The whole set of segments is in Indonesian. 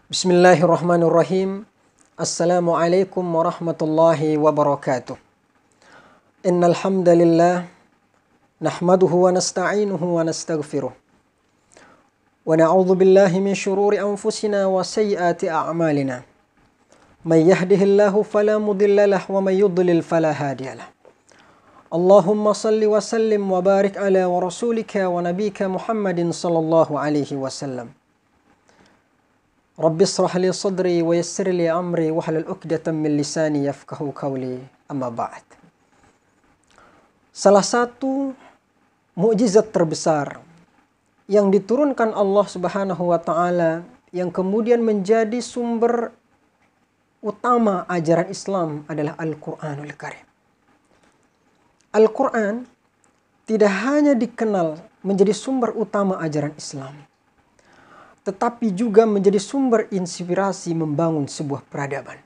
Bismillahirrahmanirrahim. Assalamualaikum warahmatullahi wabarakatuh. Innal hamdalillah nahmaduhu wa nasta'inuhu wa nastaghfiruh. Wa na'udzu billahi min shururi anfusina wa sayyiati a'malina. May yahdihillahu fala mudilla lahu wa may yudlil fala hadiya lahu. Allahumma salli wa sallim wa barik ala wa rasulika wa nabika Muhammadin sallallahu alaihi wasallam. Rabbi israh li sadri wa yassir li amri wahlul 'uqdatam min lisani yafqahu qawli, amma ba'd. Salah satu mukjizat terbesar yang diturunkan Allah Subhanahu wa taala yang kemudian menjadi sumber utama ajaran Islam adalah Al-Qur'anul Karim. Al-Quran tidak hanya dikenal menjadi sumber utama ajaran Islam, tetapi juga menjadi sumber inspirasi membangun sebuah peradaban.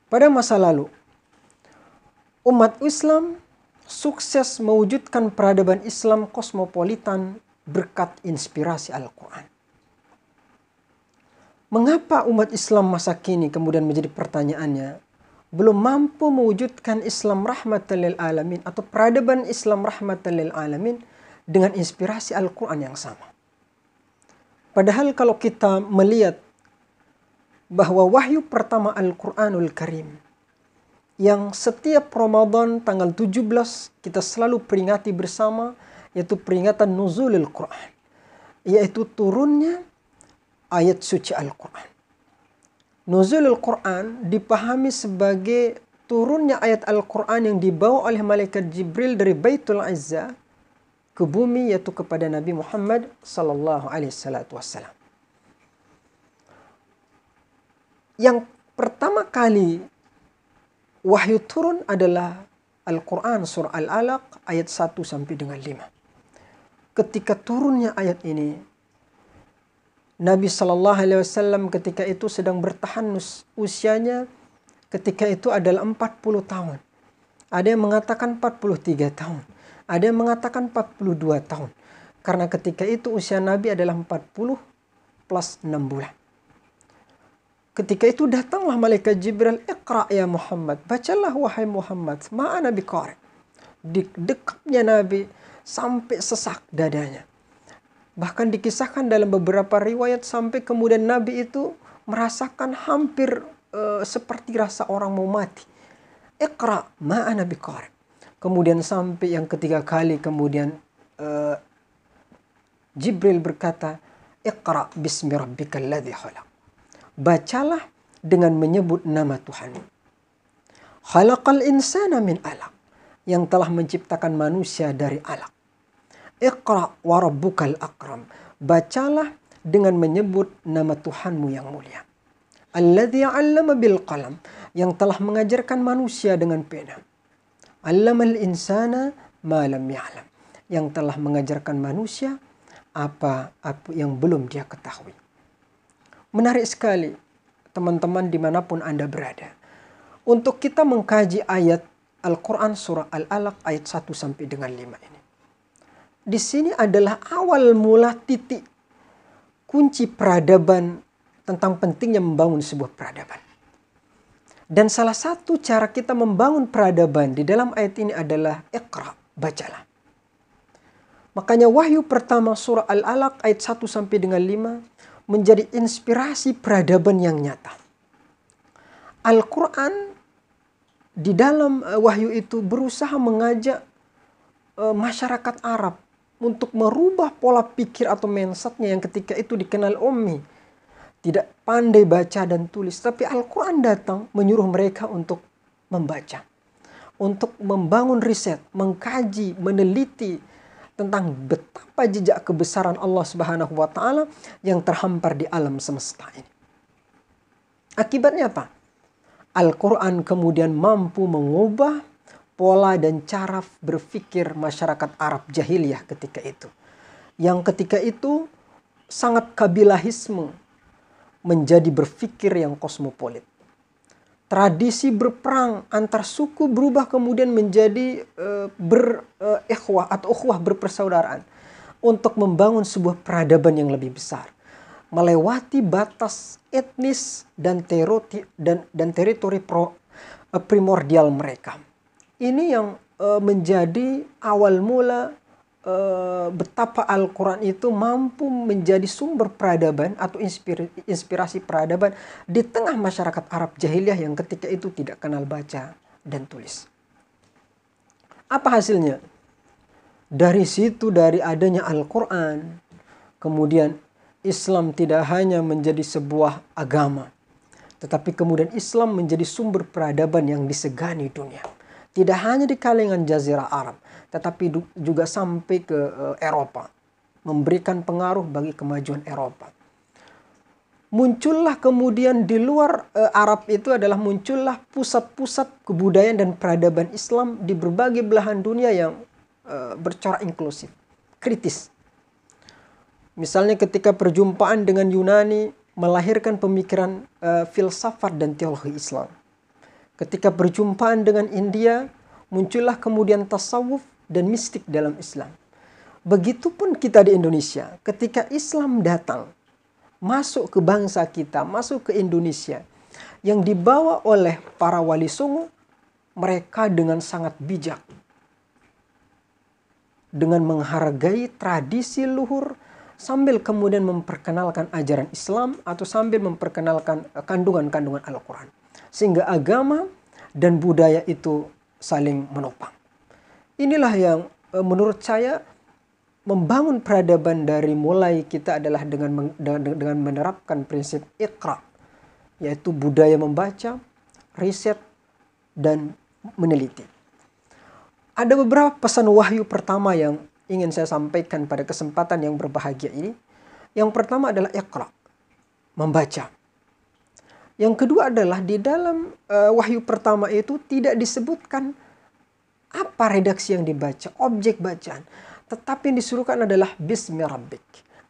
Pada masa lalu, umat Islam sukses mewujudkan peradaban Islam kosmopolitan berkat inspirasi Al-Quran. Mengapa umat Islam masa kini kemudian menjadi pertanyaannya, belum mampu mewujudkan Islam rahmatan lil alamin atau peradaban Islam rahmatan lil alamin dengan inspirasi Al-Quran yang sama? Padahal kalau kita melihat bahwa wahyu pertama Al-Quranul Karim yang setiap Ramadan tanggal 17 kita selalu peringati bersama, yaitu peringatan Nuzulul Quran, yaitu turunnya ayat suci Al-Quran. Nuzulul Quran dipahami sebagai turunnya ayat Al-Quran yang dibawa oleh malaikat Jibril dari Baitul Izzah ke bumi, yaitu kepada Nabi Muhammad sallallahu alaihi wasallam. Yang pertama kali wahyu turun adalah Al-Quran surah Al-Alaq ayat 1 sampai dengan 5. Ketika turunnya ayat ini, Nabi sallallahu alaihi wasallam ketika itu sedang bertahanus, usianya ketika itu adalah 40 tahun. Ada yang mengatakan 43 tahun. Ada yang mengatakan 42 tahun. Karena ketika itu usia Nabi adalah 40 plus 6 bulan. Ketika itu datanglah malaikat Jibril, "Iqra ya Muhammad." Bacalah wahai Muhammad. Ma'ana biqari. Di dekapnya Nabi sampai sesak dadanya. Bahkan dikisahkan dalam beberapa riwayat sampai kemudian Nabi itu merasakan hampir seperti rasa orang mau mati. Iqra ma'ana biqari. Kemudian sampai yang ketiga kali kemudian Jibril berkata, "Iqra bismi rabbikal ladzi khalaq." Bacalah dengan menyebut nama Tuhan. Khalaqal insana min alaq. Yang telah menciptakan manusia dari alaq. Iqra wa rabbukal akram. Bacalah dengan menyebut nama Tuhanmu yang mulia. Alladzi 'allama bil qalam. Yang telah mengajarkan manusia dengan pena. 'Allamal insana ma lam ya'lam. Yang telah mengajarkan manusia apa yang belum dia ketahui. Menarik sekali teman-teman dimanapun Anda berada, untuk kita mengkaji ayat Al-Quran surah Al-Alaq ayat 1 sampai dengan 5 ini. Di sini adalah awal mula titik kunci peradaban tentang pentingnya membangun sebuah peradaban. Dan salah satu cara kita membangun peradaban di dalam ayat ini adalah Iqra, bacalah. Makanya wahyu pertama surah Al-Alaq ayat 1 sampai dengan 5 menjadi inspirasi peradaban yang nyata. Al-Quran di dalam wahyu itu berusaha mengajak masyarakat Arab untuk merubah pola pikir atau mindsetnya yang ketika itu dikenal ummi, tidak pandai baca dan tulis. Tapi Al-Quran datang menyuruh mereka untuk membaca, untuk membangun riset, mengkaji, meneliti tentang betapa jejak kebesaran Allah Subhanahu wa taala yang terhampar di alam semesta ini. Akibatnya apa? Al-Quran kemudian mampu mengubah pola dan cara berpikir masyarakat Arab jahiliyah ketika itu. Yang ketika itu sangat kabilahisme menjadi berpikir yang kosmopolit. Tradisi berperang antar suku berubah kemudian menjadi berikhwah atau ukhuwah berpersaudaraan untuk membangun sebuah peradaban yang lebih besar. melewati batas etnis dan teritori primordial mereka. Ini yang menjadi awal mula betapa Al-Quran itu mampu menjadi sumber peradaban atau inspirasi peradaban di tengah masyarakat Arab jahiliyah yang ketika itu tidak kenal baca dan tulis. Apa hasilnya? Dari situ, dari adanya Al-Quran, kemudian Islam tidak hanya menjadi sebuah agama, tetapi kemudian Islam menjadi sumber peradaban yang disegani dunia. Tidak hanya di kalangan Jazirah Arab, tetapi juga sampai ke Eropa. Memberikan pengaruh bagi kemajuan Eropa. Muncullah kemudian di luar Arab itu adalah muncullah pusat-pusat kebudayaan dan peradaban Islam di berbagai belahan dunia yang bercorak inklusif, kritis. Misalnya ketika perjumpaan dengan Yunani melahirkan pemikiran filsafat dan teologi Islam. Ketika perjumpaan dengan India, muncullah kemudian tasawuf dan mistik dalam Islam. Begitupun kita di Indonesia, ketika Islam datang, masuk ke bangsa kita, masuk ke Indonesia, yang dibawa oleh para wali songo, mereka dengan sangat bijak, dengan menghargai tradisi luhur, sambil kemudian memperkenalkan ajaran Islam atau sambil memperkenalkan kandungan-kandungan Al-Quran. Sehingga agama dan budaya itu saling menopang. Inilah yang menurut saya membangun peradaban dari mulai kita adalah dengan menerapkan prinsip Iqra, yaitu budaya membaca, riset, dan meneliti. Ada beberapa pesan wahyu pertama yang ingin saya sampaikan pada kesempatan yang berbahagia ini. Yang pertama adalah Iqra, membaca. Yang kedua adalah di dalam wahyu pertama itu tidak disebutkan apa redaksi yang dibaca, objek bacaan. Tetapi yang disuruhkan adalah Bismi Rabbik.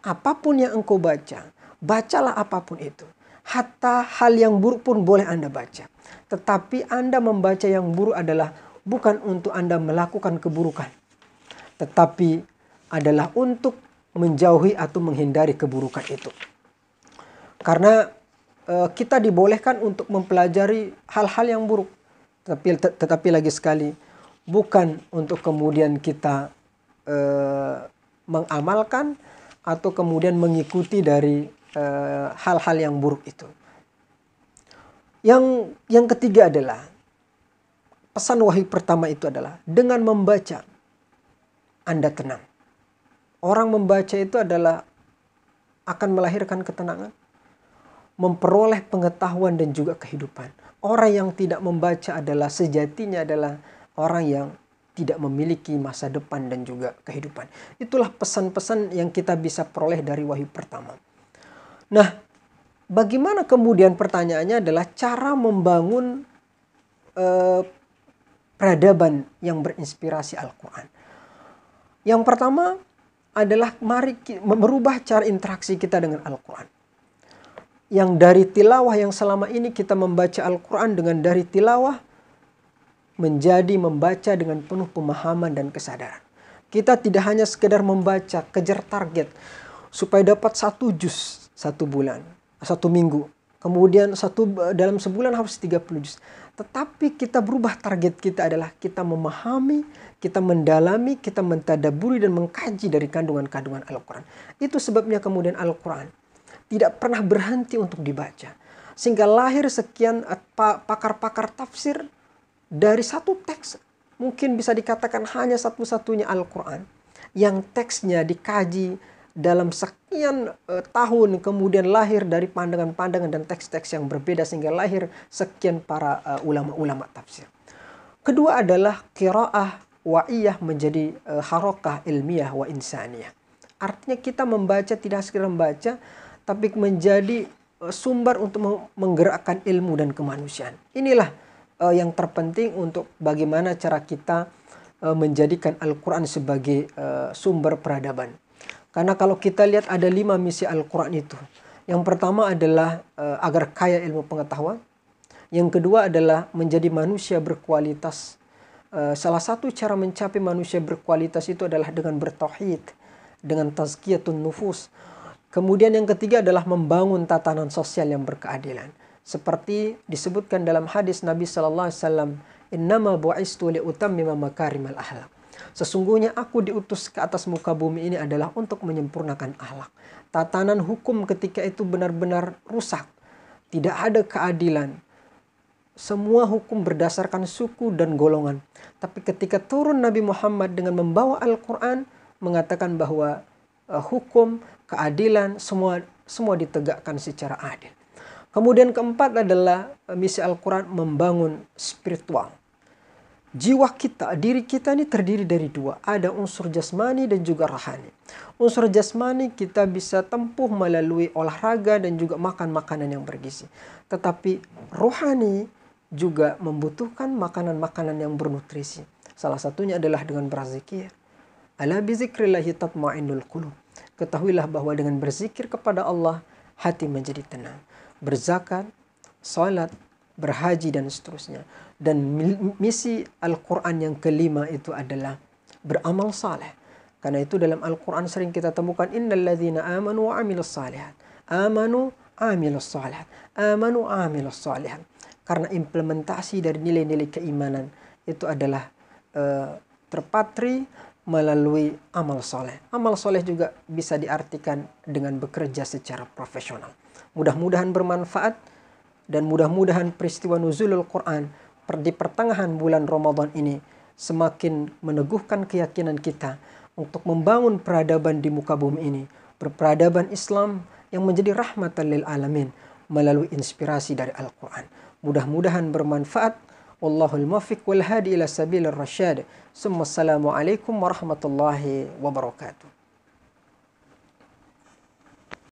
Apapun yang engkau baca, bacalah apapun itu. Hatta hal yang buruk pun boleh Anda baca. Tetapi Anda membaca yang buruk adalah bukan untuk Anda melakukan keburukan, tetapi adalah untuk menjauhi atau menghindari keburukan itu. Karena kita dibolehkan untuk mempelajari hal-hal yang buruk. Tetapi lagi sekali, bukan untuk kemudian kita mengamalkan atau kemudian mengikuti dari hal-hal yang buruk itu. Yang ketiga adalah, pesan wahyu pertama itu adalah, dengan membaca Anda tenang. Orang membaca itu adalah akan melahirkan ketenangan, memperoleh pengetahuan dan juga kehidupan. Orang yang tidak membaca adalah sejatinya adalah orang yang tidak memiliki masa depan dan juga kehidupan. Itulah pesan-pesan yang kita bisa peroleh dari wahyu pertama. Nah, bagaimana kemudian pertanyaannya adalah cara membangun peradaban yang berinspirasi Al-Quran. Yang pertama adalah mari merubah cara interaksi kita dengan Al-Quran. Yang dari tilawah yang selama ini kita membaca Al-Quran dengan dari tilawah menjadi membaca dengan penuh pemahaman dan kesadaran. Kita tidak hanya sekedar membaca, kejar target supaya dapat 1 juz 1 bulan, 1 minggu. Kemudian dalam sebulan harus 30 juz. Tetapi kita berubah, target kita adalah kita memahami, kita mendalami, kita mentadaburi dan mengkaji dari kandungan-kandungan Al-Quran. Itu sebabnya kemudian Al-Quran tidak pernah berhenti untuk dibaca. Sehingga lahir sekian pakar-pakar tafsir dari satu teks. Mungkin bisa dikatakan hanya satu-satunya Al-Quran yang teksnya dikaji dalam sekian tahun, kemudian lahir dari pandangan-pandangan dan teks-teks yang berbeda sehingga lahir sekian para ulama-ulama tafsir. Kedua adalah qiraah wa'iyah menjadi harokah ilmiah wa insaniyah. Artinya kita membaca tidak sekedar membaca, tapi menjadi sumber untuk menggerakkan ilmu dan kemanusiaan. Inilah yang terpenting untuk bagaimana cara kita menjadikan Al-Quran sebagai sumber peradaban. Karena kalau kita lihat ada 5 misi Al-Quran itu. Yang pertama adalah agar kaya ilmu pengetahuan. Yang kedua adalah menjadi manusia berkualitas. Salah satu cara mencapai manusia berkualitas itu adalah dengan bertauhid, dengan tazkiyatun nufus. Kemudian yang ketiga adalah membangun tatanan sosial yang berkeadilan. Seperti disebutkan dalam hadis Nabi Sallallahu Alaihi Wasallam, "Innama bu'istu liutammima makarimal akhlak." Sesungguhnya aku diutus ke atas muka bumi ini adalah untuk menyempurnakan akhlak. Tatanan hukum ketika itu benar-benar rusak. Tidak ada keadilan. Semua hukum berdasarkan suku dan golongan. Tapi ketika turun Nabi Muhammad dengan membawa Al-Quran, mengatakan bahwa hukum, keadilan, semua ditegakkan secara adil. Kemudian keempat adalah misi Al-Quran membangun spiritual. Jiwa kita, diri kita ini terdiri dari dua. Ada unsur jasmani dan juga rohani. Unsur jasmani kita bisa tempuh melalui olahraga dan juga makan makanan yang bergizi. Tetapi rohani juga membutuhkan makanan-makanan yang bernutrisi. Salah satunya adalah dengan berzikir. Ala bizikrillahi tatma'innul qulub. Ketahuilah bahwa dengan berzikir kepada Allah, hati menjadi tenang. Berzakat, salat, berhaji dan seterusnya. Dan misi Al-Quran yang kelima itu adalah beramal saleh. Karena itu dalam Al-Quran sering kita temukan innal ladzina amanu wa 'amilus shalihat. Amanu 'amilus shalihat. Amanu 'amilus shalihat. Karena implementasi dari nilai-nilai keimanan itu adalah terpatri melalui amal soleh. Amal soleh juga bisa diartikan dengan bekerja secara profesional. Mudah-mudahan bermanfaat dan mudah-mudahan peristiwa nuzulul Quran di pertengahan bulan Ramadan ini semakin meneguhkan keyakinan kita untuk membangun peradaban di muka bumi ini. Berperadaban Islam yang menjadi rahmatan lil alamin melalui inspirasi dari Al-Quran. Mudah-mudahan bermanfaat. Wallahul muwaffiq wal hadi ila sabilir rasyad. Assalamualaikum warahmatullahi wabarakatuh.